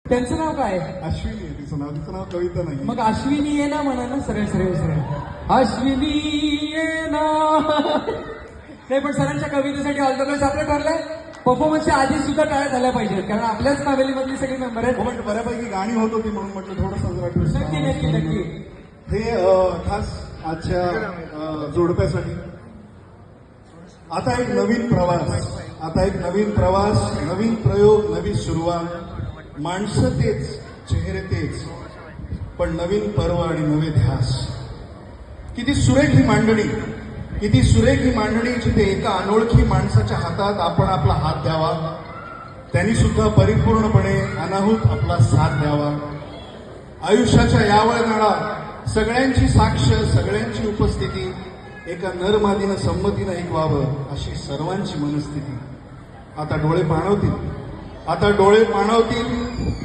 त्यांचं नाव काय? अश्विनी आहे तिचं नाव कविता नाही. मग अश्विनी ये ना म्हणा ना, सरळ सरळ सरळ अश्विनी ये ना. नाही पण सरांच्या कवितेसाठी ऑल द बेस्ट. आपलं ठरलंय परफॉर्मन्सच्या आधी सुद्धा टाळ्या झाल्या पाहिजेत, कारण आपल्याच फॅमिलीमधली सगळी मेंबर आहेत. पण बऱ्यापैकी गाणी होत होती म्हणून म्हटलं थोडंसं जरा twist नक्की नक्की नक्की. हे खास आजच्या जोडप्यासाठी. आता एक नवीन प्रवास, नवीन प्रयोग, नवी सुरुवात. माणसं तेच, चेहरे तेच, पण नवीन पर्व आणि नवे ध्यास. किती सुरेख ही मांडणी, जिथे एका अनोळखी माणसाच्या हातात आपण आपला हात द्यावा, त्यांनी सुद्धा परिपूर्णपणे अनाहूत आपला साथ द्यावा. आयुष्याच्या यावळणाला सगळ्यांची साक्ष, सगळ्यांची उपस्थिती, एका नरमादीनं संमतीनं एक व्हावं, अशी सर्वांची मनस्थिती. आता डोळे पाणवतील